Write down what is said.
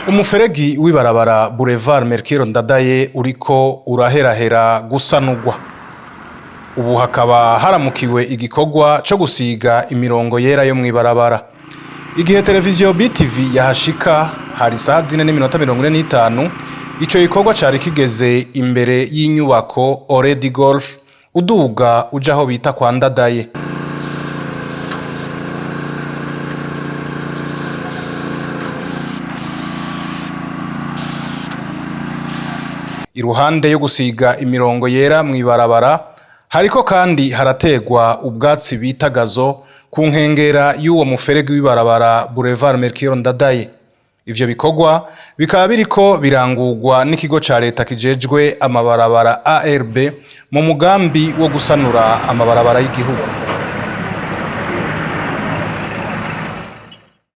Umuferegi w'ibarabara Boulevard Melchior Ndadaye uriko uraherahera gusanurwa. Ubu hakaba haramukiwe igikorwa co gusiga imirongo yera yo mw'ibarabara. Igihe televiziyo BTV yahashika hari saa 4:45 ico gikorwa cari kigeze imbere y'inyubako Oredi Golf uduga uja aho bita kwa Ndadaye. Iruhande yo gusiga imirongo yera mw'ibarabara hariko kandi harategwa ubwatsi bita gazo ku nkengera y'uwo muferegi w'ibarabara Boulevard Melchior Ndadaye. Ivyo bikorwa bikaba biriko birangurwa n'ikigo ca leta kijejwe amabarabara ARB mu mugambi wo gusanura amabarabara y'igihugu.